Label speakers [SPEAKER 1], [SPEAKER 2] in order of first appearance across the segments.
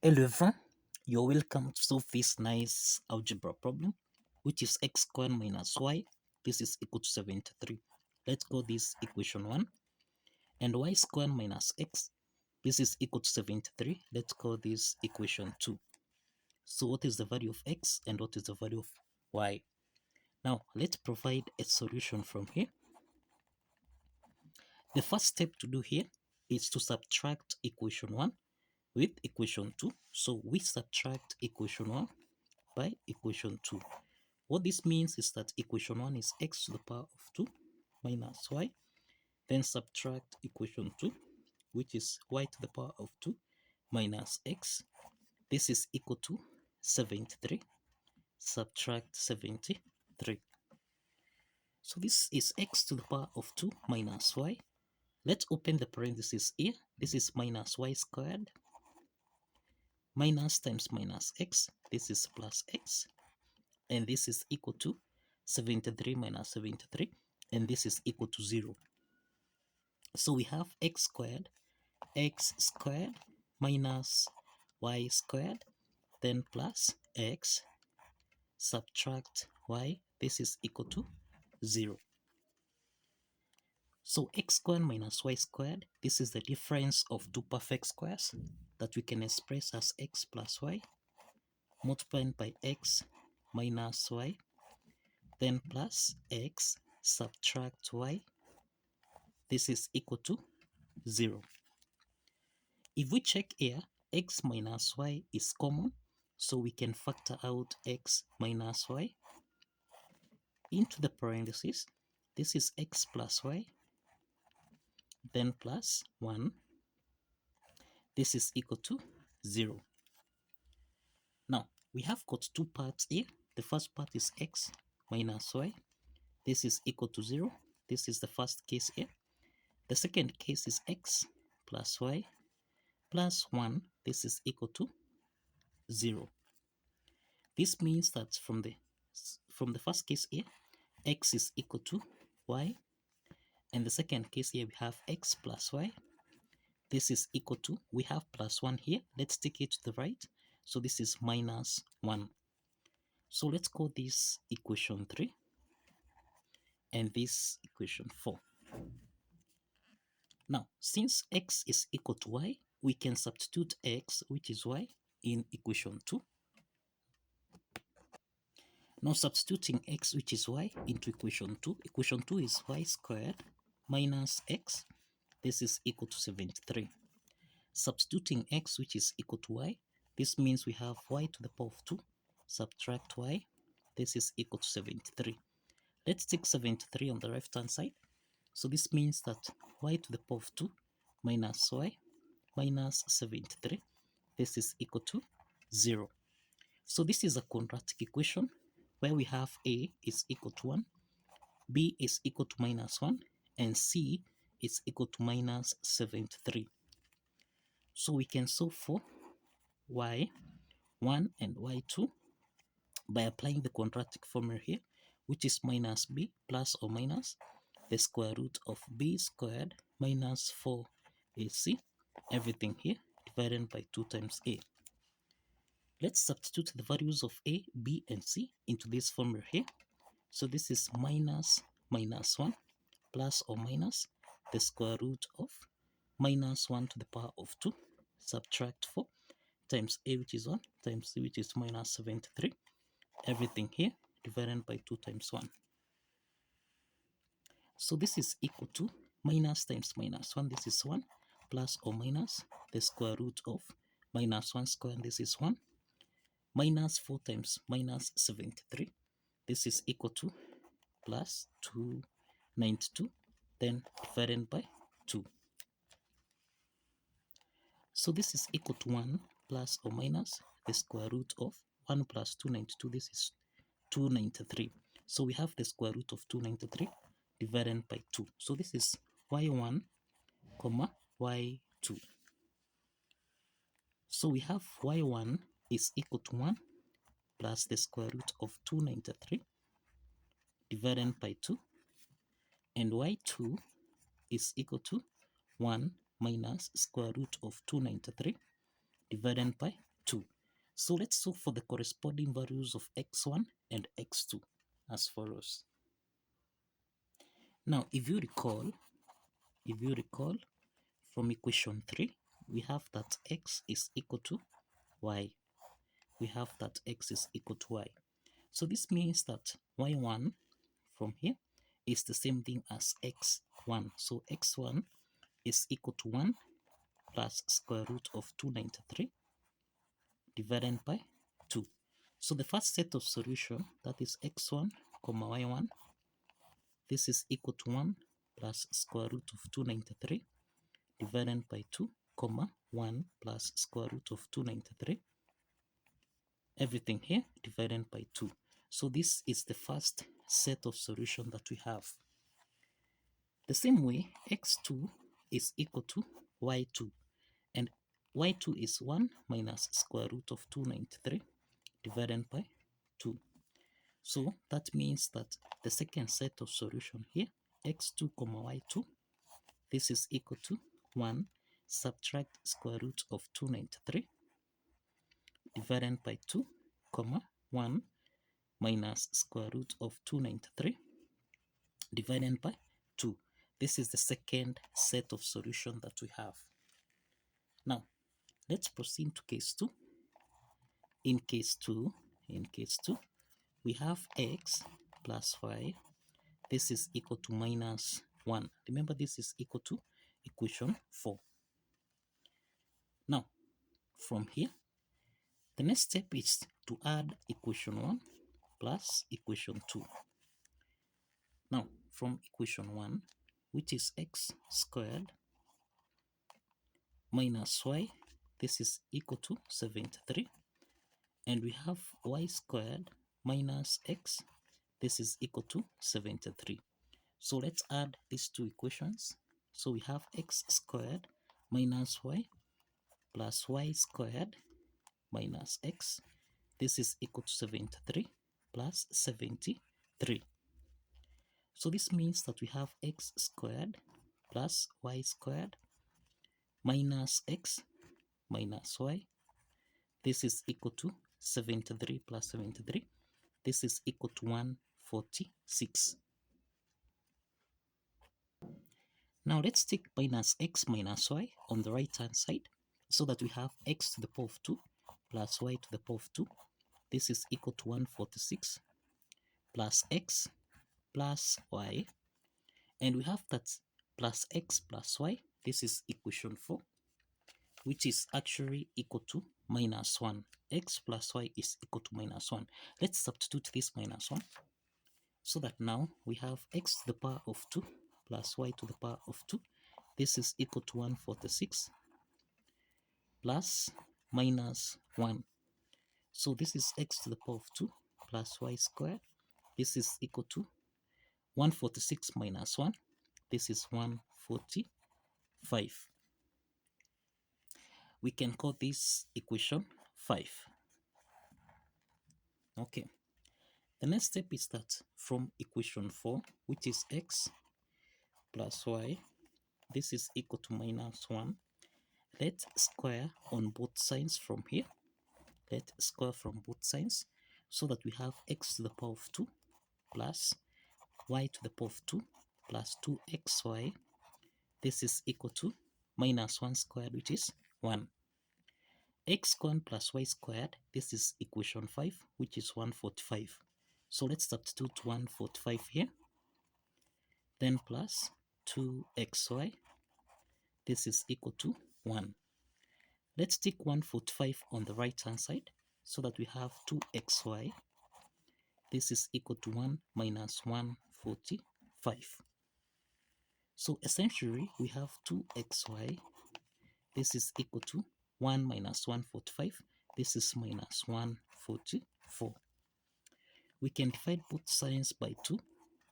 [SPEAKER 1] Hello everyone, you're welcome to solve this nice algebra problem, which is x squared minus y. This is equal to 73. Let's call this equation 1. And y squared minus x, this is equal to 73. Let's call this equation 2. So what is the value of x and what is the value of y? Now, let's provide a solution from here. The first step to do here is to subtract equation 1 with equation 2. So we subtract equation 1 by equation 2. What this means is that equation 1 is x to the power of 2 minus y. Then subtract equation 2, which is y to the power of 2 minus x. This is equal to 73. Subtract 73. So this is x to the power of 2 minus y. Let's open the parentheses here. This is minus y squared. Minus times minus x. This is plus x. And this is equal to 73 minus 73. And this is equal to 0. So we have x squared minus y squared, then plus x, subtract y, this is equal to 0. So x squared minus y squared, this is the difference of two perfect squares that we can express as x plus y multiplied by x minus y, then plus x, subtract y, this is equal to 0. If we check here, x minus y is common, so we can factor out x minus y into the parentheses. This is x plus y, then plus 1. This is equal to 0. Now, we have got two parts here. The first part is x minus y. This is equal to 0. This is the first case here. The second case is x plus y plus 1. This is equal to 0. This means that from the first case here, x is equal to y, and the second case here we have x plus y. This is equal to, we have plus 1 here. Let's take it to the right. So this is minus 1. So let's call this equation 3 and this equation 4. Now, since x is equal to y, we can substitute x, which is y, in equation 2. Now substituting x, which is y, into equation 2. Equation 2 is y squared minus x. This is equal to 73. Substituting x, which is equal to y, this means we have y to the power of 2, subtract y, this is equal to 73. Let's take 73 on the left hand side. So this means that y to the power of 2 minus y minus 73, this is equal to 0. So this is a quadratic equation where we have a is equal to 1, b is equal to minus 1, and c is equal to minus 73. So we can solve for y1 and y2 by applying the quadratic formula here, which is minus b plus or minus the square root of b squared minus 4ac, everything here divided by 2 times a. Let's substitute the values of a, b, and c into this formula here. So this is minus 1 plus or minus the square root of minus 1 to the power of 2, subtract 4 times a, which is 1, times c, which is minus 73, everything here divided by 2 times 1. So this is equal to minus times minus 1, this is 1, plus or minus the square root of minus 1 square, and this is 1, minus 4 times minus 73, this is equal to plus 292, then divided by 2. So this is equal to 1 plus or minus the square root of 1 plus 292, this is 293. So we have the square root of 293 divided by 2. So this is y1 comma y2. So we have y1 is equal to 1 plus the square root of 293 divided by 2, and y2 is equal to 1 minus square root of 293 divided by So let's solve for the corresponding values of x1 and x2 as follows. Now, if you recall from equation 3, we have that x is equal to y. We have that x is equal to y. So this means that y1 from here is the same thing as x1. So x1 is equal to 1 plus square root of 293 divided by 2. So the first set of solution, that is x1 comma y1, this is equal to 1 plus square root of 293 divided by 2, comma 1 plus square root of 293, everything here divided by 2. So this is the first set of solution that we have. The same way, x2 is equal to y2, and y2 is 1 minus square root of 293 divided by 2. So that means that the second set of solution here, x2 comma y2, this is equal to 1 subtract square root of 293 divided by 2, comma 1 minus square root of 293 divided by 2. This is the second set of solution that we have. Now, let's proceed to case 2. In case 2, we have x plus y. This is equal to minus 1. Remember, this is equal to equation 4. Now, from here, the next step is to add equation 1 plus equation 2. Now, from equation 1, which is x squared minus y, this is equal to 73. And we have y squared minus x, this is equal to 73. So let's add these two equations. So we have x squared minus y plus y squared minus x. This is equal to 73 plus 73. So this means that we have x squared plus y squared minus x minus y. This is equal to 73 plus 73. This is equal to 146. Now let's take minus x minus y on the right hand side, so that we have x to the power of 2 plus y to the power of 2. This is equal to 146 plus x plus y. And we have that plus x plus y. This is equation 4, which is actually equal to minus 1. X plus y is equal to minus 1. Let's substitute this minus 1, so that now we have x to the power of 2 plus y to the power of 2. This is equal to 146 plus minus 1. So this is x to the power of 2 plus y squared. This is equal to 146 minus 1. This is 145. We can call this equation 5. Okay. The next step is that from equation 4, which is x plus y, this is equal to minus 1. Let's square on both sides from here. Let's square from both sides, so that we have x to the power of 2 plus y to the power of 2 plus 2xy. This is equal to minus 1 squared, which is 1. X squared plus y squared, this is equation 5, which is 145. So let's substitute 145 here. Then plus 2xy, this is equal to 1. Let's take 145 on the right hand side, so that we have 2xy. This is equal to 1 minus 145. So essentially, we have 2xy. This is equal to 1 minus 145. This is minus 144. We can divide both sides by 2,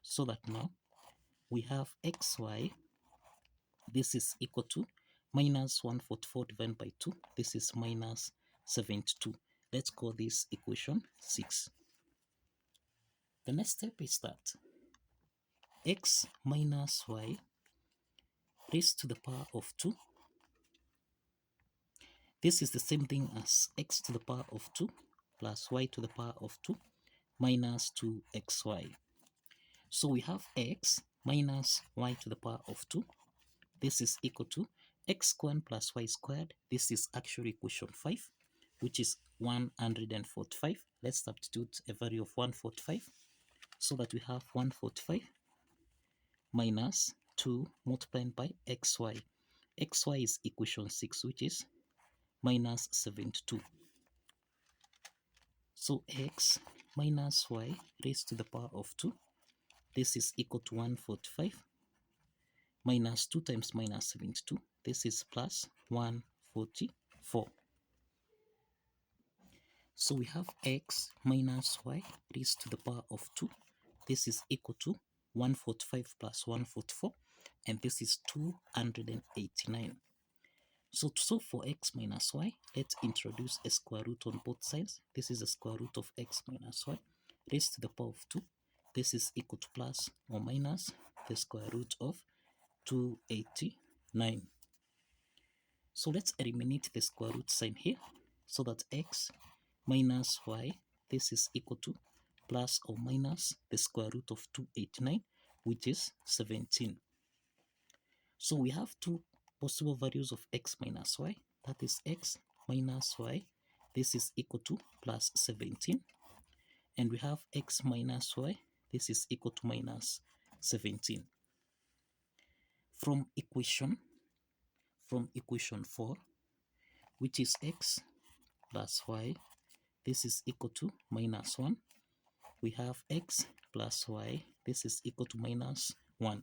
[SPEAKER 1] so that now we have xy. This is equal to minus 144 divided by 2. This is minus 72. Let's call this equation 6. The next step is that x minus y raised to the power of 2. This is the same thing as x to the power of 2 plus y to the power of 2 minus 2xy. So we have x minus y to the power of 2. This is equal to x squared plus y squared. This is actually equation 5, which is 145. Let's substitute a value of 145 so that we have 145 minus 2 multiplied by xy. Xy is equation 6, which is minus 72. So x minus y raised to the power of 2. This is equal to 145 minus 2 times minus 72. This is plus 144. So we have x minus y raised to the power of 2. This is equal to 145 plus 144, and this is 289. So to solve for x minus y, let's introduce a square root on both sides. This is the square root of x minus y raised to the power of 2. This is equal to plus or minus the square root of 289. So let's eliminate the square root sign here so that x minus y, this is equal to plus or minus the square root of 289, which is 17. So we have two possible values of x minus y, that is x minus y, this is equal to plus 17, and we have x minus y, this is equal to minus 17. From equation 4, which is x plus y, this is equal to minus 1, we have x plus y, this is equal to minus 1.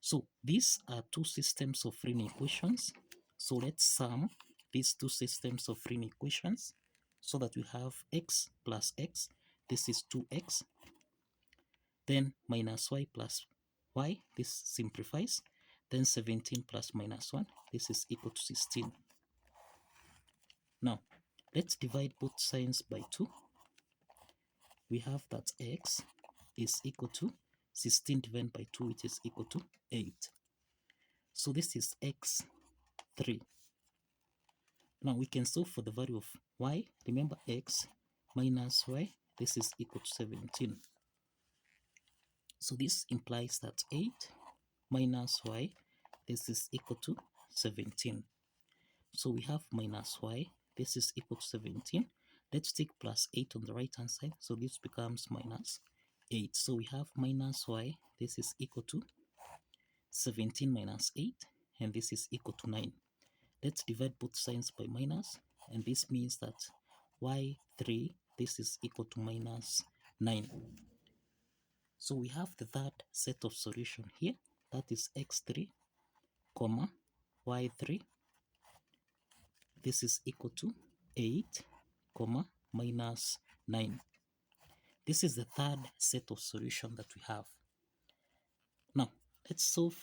[SPEAKER 1] So these are two systems of linear equations. So let's sum these two systems of linear equations so that we have x plus x, this is 2x, then minus y plus y, this simplifies, then 17 plus minus 1, this is equal to 16. Now, let's divide both signs by 2. We have that x is equal to 16 divided by 2, which is equal to 8. So this is x3. Now we can solve for the value of y. Remember, x minus y, this is equal to 17. So this implies that 8 minus y, this is equal to 17. So we have minus y, this is equal to 17. Let's take plus 8 on the right hand side. So this becomes minus 8. So we have minus y, this is equal to 17 minus 8, and this is equal to 9. Let's divide both signs by minus, and this means that y3, this is equal to minus 9. So we have the third set of solution here, that is x3, comma, y3, this is equal to 8, comma, minus 9. This is the third set of solution that we have. Now, let's solve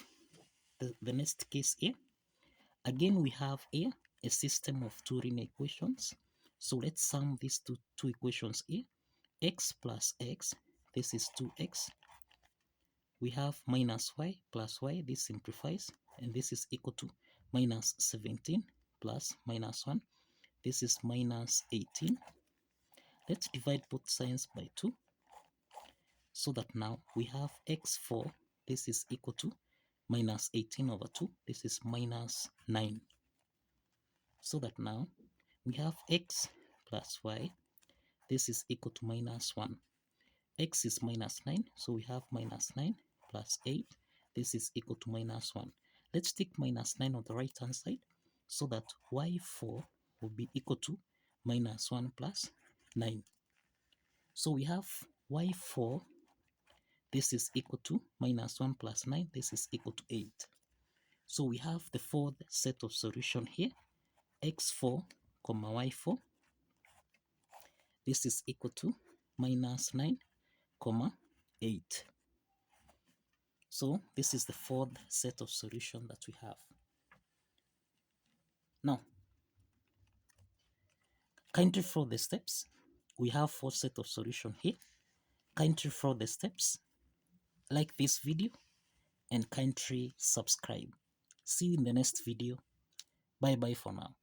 [SPEAKER 1] the next case here. Again, we have here a system of two linear equations. So let's sum these two equations here. X plus x, this is 2x. We have minus y plus y, this simplifies, and this is equal to minus 17 plus minus 1. This is minus 18. Let's divide both signs by 2 so that now we have x4, this is equal to minus 18 over 2. This is minus 9. So that now we have x plus y, this is equal to minus 1. X is minus 9, so we have minus 9 plus 8, this is equal to minus 1. Let's take minus 9 on the right hand side so that y4 will be equal to minus 1 plus 9. So we have y4, this is equal to minus 1 plus 9, this is equal to 8. So we have the fourth set of solution here, x4, comma y4, this is equal to minus 9, comma 8. So this is the fourth set of solution that we have. Now, kindly follow the steps. We have 4 set of solution here. Kindly follow the steps, like this video, and kindly subscribe. See you in the next video. Bye bye for now.